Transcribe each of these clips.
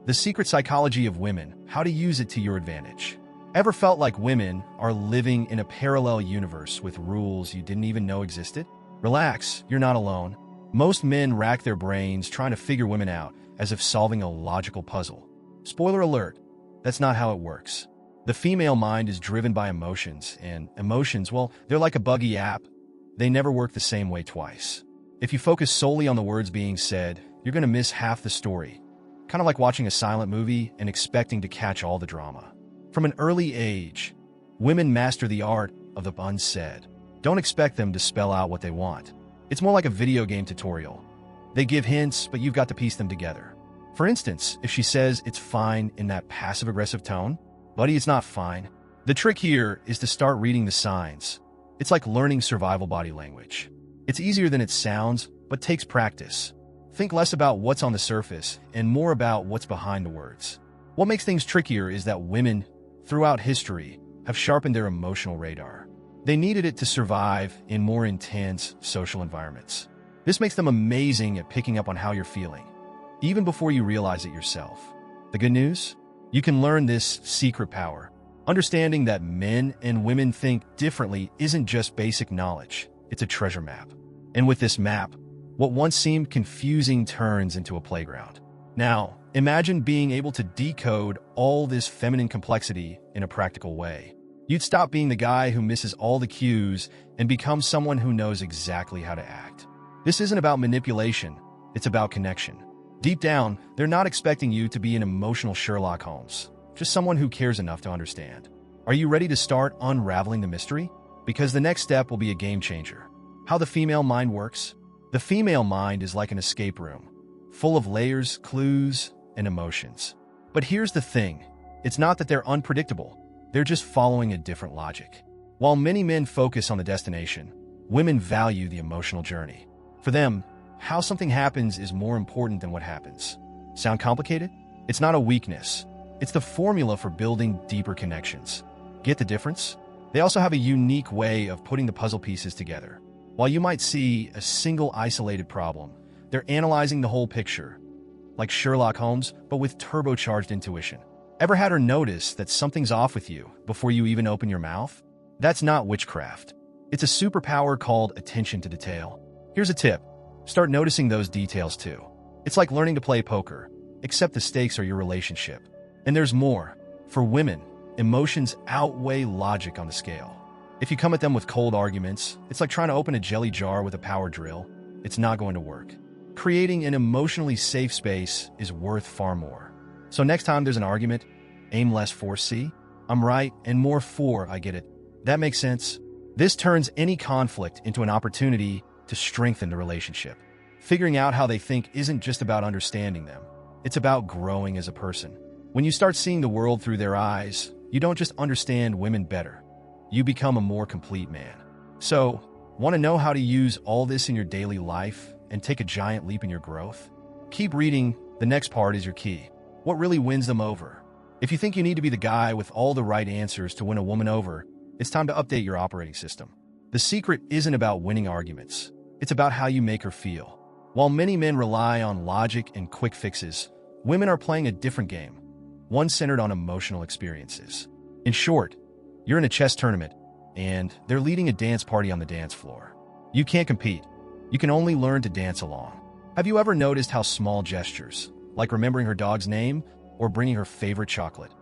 The secret psychology of women, how to use it to your advantage. Ever felt like women are living in a parallel universe with rules you didn't even know existed? Relax, you're not alone. Most men rack their brains trying to figure women out as if solving a logical puzzle. Spoiler alert, that's not how it works. The female mind is driven by emotions, and emotions, well, they're like a buggy app. They never work the same way twice. If you focus solely on the words being said, you're going to miss half the story. Kind of like watching a silent movie and expecting to catch all the drama. From an early age, women master the art of the unsaid. Don't expect them to spell out what they want. It's more like a video game tutorial. They give hints, but you've got to piece them together. For instance, if she says it's fine in that passive-aggressive tone, buddy, it's not fine. The trick here is to start reading the signs. It's like learning survival body language. It's easier than it sounds, but takes practice. Think less about what's on the surface and more about what's behind the words. What makes things trickier is that women, throughout history, have sharpened their emotional radar. They needed it to survive in more intense social environments. This makes them amazing at picking up on how you're feeling, even before you realize it yourself. The good news? You can learn this secret power. Understanding that men and women think differently isn't just basic knowledge, it's a treasure map. And with this map, what once seemed confusing turns into a playground. Now, imagine being able to decode all this feminine complexity in a practical way. You'd stop being the guy who misses all the cues and become someone who knows exactly how to act. This isn't about manipulation, it's about connection. Deep down, they're not expecting you to be an emotional Sherlock Holmes, just someone who cares enough to understand. Are you ready to start unraveling the mystery? Because the next step will be a game changer. How the female mind works? The female mind is like an escape room, full of layers, clues, and emotions. But here's the thing, it's not that they're unpredictable, they're just following a different logic. While many men focus on the destination, women value the emotional journey. For them, how something happens is more important than what happens. Sound complicated? It's not a weakness. It's the formula for building deeper connections. Get the difference? They also have a unique way of putting the puzzle pieces together. While you might see a single isolated problem, they're analyzing the whole picture, like Sherlock Holmes, but with turbocharged intuition. Ever had her notice that something's off with you before you even open your mouth? That's not witchcraft. It's a superpower called attention to detail. Here's a tip. Start noticing those details too. It's like learning to play poker, except the stakes are your relationship. And there's more. For women, emotions outweigh logic on the scale. If you come at them with cold arguments, it's like trying to open a jelly jar with a power drill. It's not going to work. Creating an emotionally safe space is worth far more. So next time there's an argument, aim less for C, I'm right, and more for I get it. That makes sense? This turns any conflict into an opportunity to strengthen the relationship. Figuring out how they think isn't just about understanding them. It's about growing as a person. When you start seeing the world through their eyes, you don't just understand women better. You become a more complete man. So, want to know how to use all this in your daily life and take a giant leap in your growth? Keep reading. The next part is your key. What really wins them over? If you think you need to be the guy with all the right answers to win a woman over, it's time to update your operating system. The secret isn't about winning arguments. It's about how you make her feel. While many men rely on logic and quick fixes, women are playing a different game, one centered on emotional experiences. In short, you're in a chess tournament, and they're leading a dance party on the dance floor. You can't compete. You can only learn to dance along. Have you ever noticed how small gestures, like remembering her dog's name or bringing her favorite chocolate,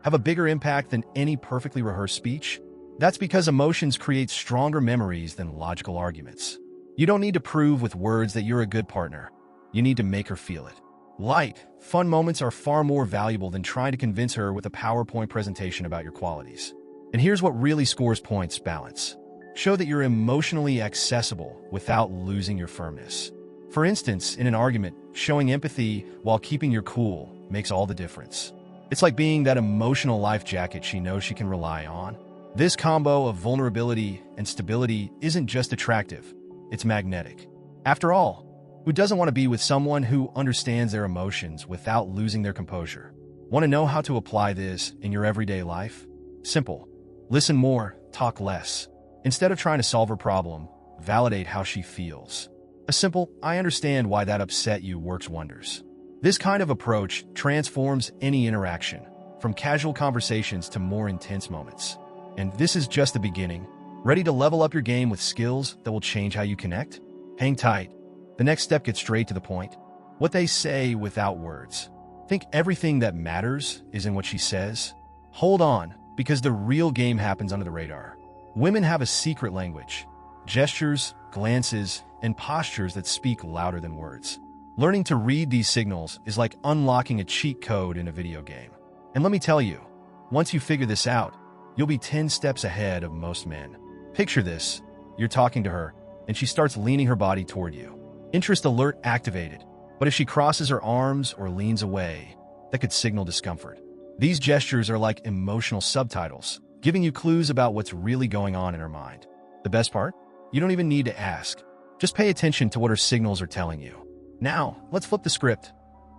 have a bigger impact than any perfectly rehearsed speech? That's because emotions create stronger memories than logical arguments. You don't need to prove with words that you're a good partner. You need to make her feel it. Light, fun moments are far more valuable than trying to convince her with a PowerPoint presentation about your qualities. And here's what really scores points: balance. Show that you're emotionally accessible without losing your firmness. For instance, in an argument, showing empathy while keeping your cool makes all the difference. It's like being that emotional life jacket she knows she can rely on. This combo of vulnerability and stability isn't just attractive, it's magnetic. After all, who doesn't want to be with someone who understands their emotions without losing their composure? Want to know how to apply this in your everyday life? Simple. Listen more, talk less. Instead of trying to solve her problem, validate how she feels. A simple, "I understand why that upset you" works wonders. This kind of approach transforms any interaction, from casual conversations to more intense moments. And this is just the beginning. Ready to level up your game with skills that will change how you connect? Hang tight. The next step gets straight to the point. What they say without words. Think everything that matters is in what she says. Hold on, because the real game happens under the radar. Women have a secret language. Gestures, glances, and postures that speak louder than words. Learning to read these signals is like unlocking a cheat code in a video game. And let me tell you, once you figure this out, you'll be 10 steps ahead of most men. Picture this. You're talking to her, and she starts leaning her body toward you. Interest alert activated. But if she crosses her arms or leans away, that could signal discomfort. These gestures are like emotional subtitles, giving you clues about what's really going on in her mind. The best part? You don't even need to ask. Just pay attention to what her signals are telling you. Now, let's flip the script.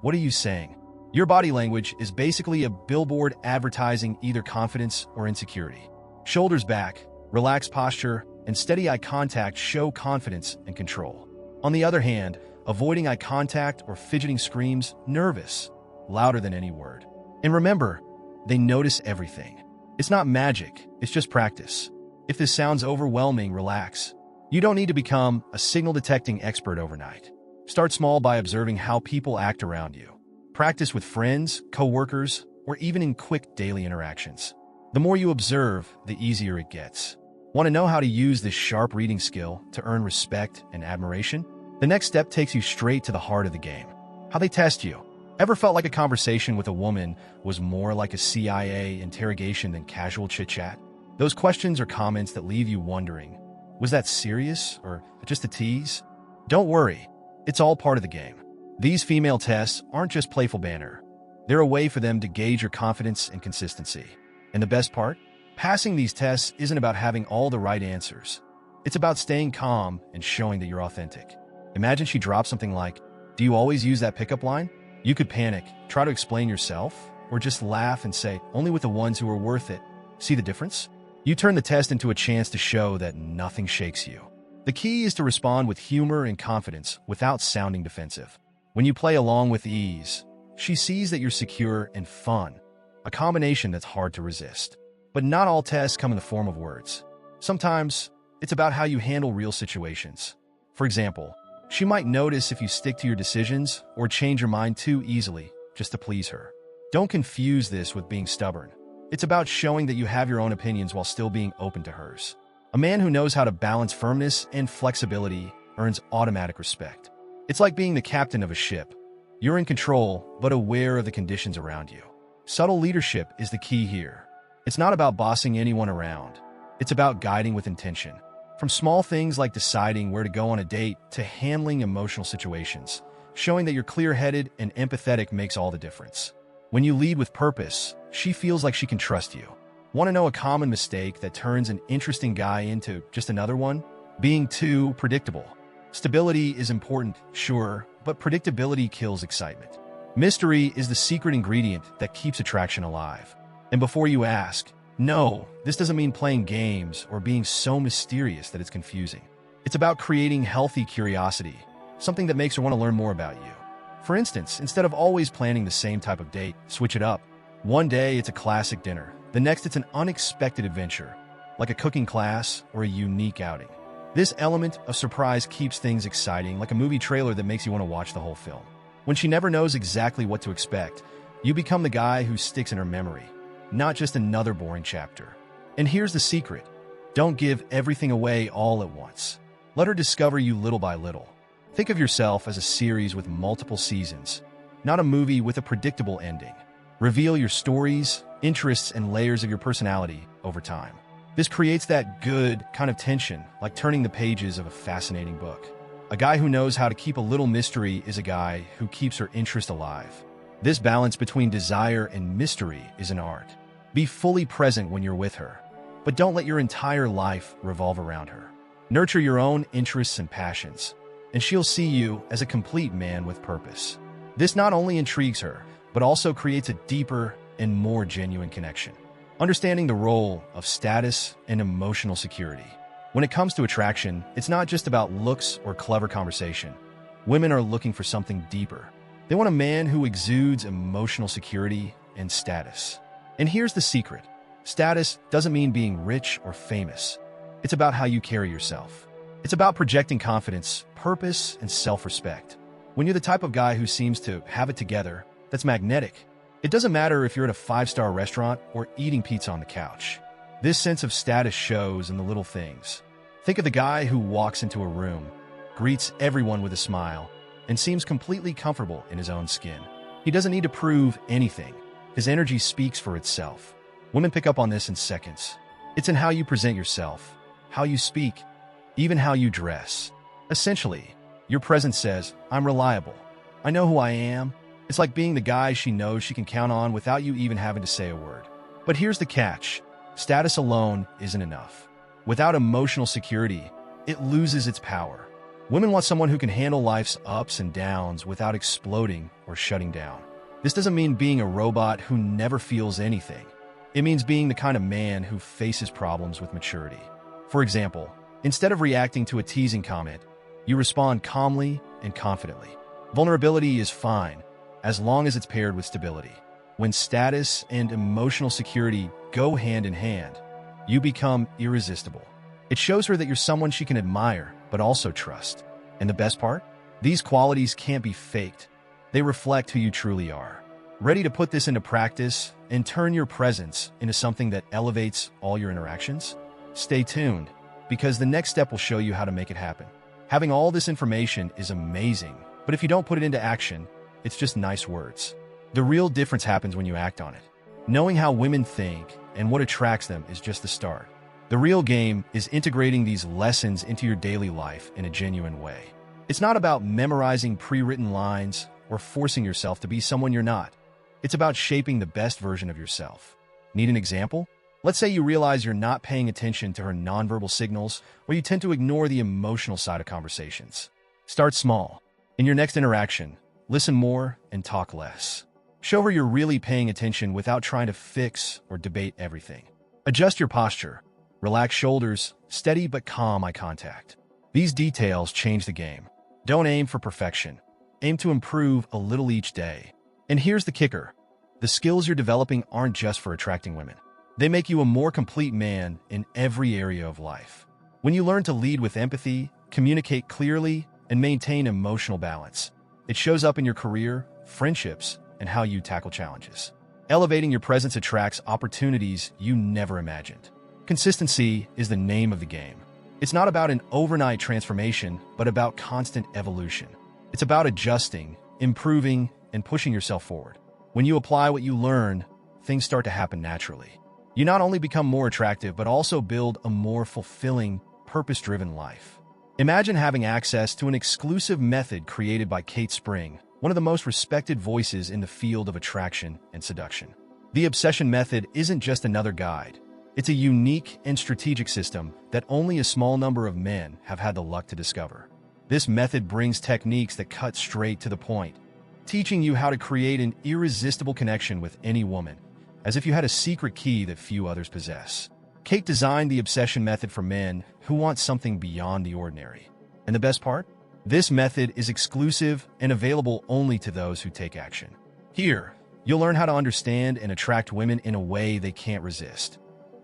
What are you saying? Your body language is basically a billboard advertising either confidence or insecurity. Shoulders back, relaxed posture, and steady eye contact show confidence and control. On the other hand, avoiding eye contact or fidgeting screams nervous, louder than any word. And remember, they notice everything. It's not magic, it's just practice. If this sounds overwhelming, relax. You don't need to become a signal detecting expert overnight. Start small by observing how people act around you. Practice with friends, coworkers, or even in quick daily interactions. The more you observe, the easier it gets. Want to know how to use this sharp reading skill to earn respect and admiration? The next step takes you straight to the heart of the game. How they test you. Ever felt like a conversation with a woman was more like a CIA interrogation than casual chit-chat? Those questions or comments that leave you wondering, was that serious or just a tease? Don't worry, it's all part of the game. These female tests aren't just playful banter. They're a way for them to gauge your confidence and consistency. And the best part? Passing these tests isn't about having all the right answers. It's about staying calm and showing that you're authentic. Imagine she drops something like, "Do you always use that pickup line?" You could panic, try to explain yourself, or just laugh and say, "Only with the ones who are worth it." See the difference? You turn the test into a chance to show that nothing shakes you. The key is to respond with humor and confidence without sounding defensive. When you play along with ease, she sees that you're secure and fun, a combination that's hard to resist. But not all tests come in the form of words. Sometimes, it's about how you handle real situations. For example, she might notice if you stick to your decisions or change your mind too easily just to please her. Don't confuse this with being stubborn. It's about showing that you have your own opinions while still being open to hers. A man who knows how to balance firmness and flexibility earns automatic respect. It's like being the captain of a ship. You're in control, but aware of the conditions around you. Subtle leadership is the key here. It's not about bossing anyone around. It's about guiding with intention. From small things like deciding where to go on a date to handling emotional situations, showing that you're clear-headed and empathetic makes all the difference. When you lead with purpose, she feels like she can trust you. Want to know a common mistake that turns an interesting guy into just another one? Being too predictable. Stability is important, sure, but predictability kills excitement. Mystery is the secret ingredient that keeps attraction alive. And before you ask, no, this doesn't mean playing games or being so mysterious that it's confusing. It's about creating healthy curiosity, something that makes her want to learn more about you. For instance, instead of always planning the same type of date, switch it up. One day it's a classic dinner. The next it's an unexpected adventure, like a cooking class or a unique outing. This element of surprise keeps things exciting, like a movie trailer that makes you want to watch the whole film. When she never knows exactly what to expect, you become the guy who sticks in her memory, not just another boring chapter. And here's the secret. Don't give everything away all at once. Let her discover you little by little. Think of yourself as a series with multiple seasons, not a movie with a predictable ending. Reveal your stories, interests, and layers of your personality over time. This creates that good kind of tension, like turning the pages of a fascinating book. A guy who knows how to keep a little mystery is a guy who keeps her interest alive. This balance between desire and mystery is an art. Be fully present when you're with her, but don't let your entire life revolve around her. Nurture your own interests and passions, and she'll see you as a complete man with purpose. This not only intrigues her, but also creates a deeper and more genuine connection. Understanding the role of status and emotional security. When it comes to attraction, it's not just about looks or clever conversation. Women are looking for something deeper. They want a man who exudes emotional security and status. And here's the secret. Status doesn't mean being rich or famous. It's about how you carry yourself. It's about projecting confidence, purpose, and self-respect. When you're the type of guy who seems to have it together, that's magnetic. It doesn't matter if you're at a five-star restaurant or eating pizza on the couch. This sense of status shows in the little things. Think of the guy who walks into a room, greets everyone with a smile, and seems completely comfortable in his own skin. He doesn't need to prove anything. His energy speaks for itself. Women pick up on this in seconds. It's in how you present yourself, how you speak, even how you dress. Essentially, your presence says, I'm reliable. I know who I am. It's like being the guy she knows she can count on without you even having to say a word. But here's the catch. Status alone isn't enough. Without emotional security, it loses its power. Women want someone who can handle life's ups and downs without exploding or shutting down. This doesn't mean being a robot who never feels anything. It means being the kind of man who faces problems with maturity. For example, instead of reacting to a teasing comment, you respond calmly and confidently. Vulnerability is fine, as long as it's paired with stability. When status and emotional security go hand in hand, you become irresistible. It shows her that you're someone she can admire, but also trust. And the best part? These qualities can't be faked. They reflect who you truly are. Ready to put this into practice and turn your presence into something that elevates all your interactions? Stay tuned, because the next step will show you how to make it happen. Having all this information is amazing, but if you don't put it into action, it's just nice words. The real difference happens when you act on it. Knowing how women think and what attracts them is just the start. The real game is integrating these lessons into your daily life in a genuine way. It's not about memorizing pre-written lines or forcing yourself to be someone you're not. It's about shaping the best version of yourself. Need an example? Let's say you realize you're not paying attention to her nonverbal signals, or you tend to ignore the emotional side of conversations. Start small. In your next interaction, listen more and talk less. Show her you're really paying attention without trying to fix or debate everything. Adjust your posture. Relax shoulders, steady but calm eye contact. These details change the game. Don't aim for perfection. Aim to improve a little each day. And here's the kicker. The skills you're developing aren't just for attracting women. They make you a more complete man in every area of life. When you learn to lead with empathy, communicate clearly, and maintain emotional balance, it shows up in your career, friendships, and how you tackle challenges. Elevating your presence attracts opportunities you never imagined. Consistency is the name of the game. It's not about an overnight transformation, but about constant evolution. It's about adjusting, improving, and pushing yourself forward. When you apply what you learn, things start to happen naturally. You not only become more attractive, but also build a more fulfilling, purpose-driven life. Imagine having access to an exclusive method created by Kate Spring, one of the most respected voices in the field of attraction and seduction. The Obsession Method isn't just another guide. It's a unique and strategic system that only a small number of men have had the luck to discover. This method brings techniques that cut straight to the point, teaching you how to create an irresistible connection with any woman, as if you had a secret key that few others possess. Kate designed the Obsession Method for men who want something beyond the ordinary. And the best part? This method is exclusive and available only to those who take action. Here, you'll learn how to understand and attract women in a way they can't resist,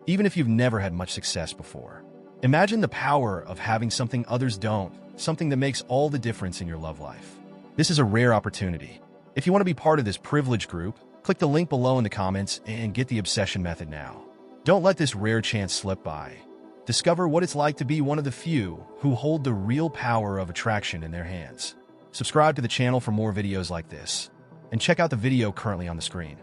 even if you've never had much success before. Imagine the power of having something others don't, something that makes all the difference in your love life. This is a rare opportunity. If you want to be part of this privileged group, click the link below in the comments and get the Obsession Method now. Don't let this rare chance slip by. Discover what it's like to be one of the few who hold the real power of attraction in their hands. Subscribe to the channel for more videos like this, and check out the video currently on the screen.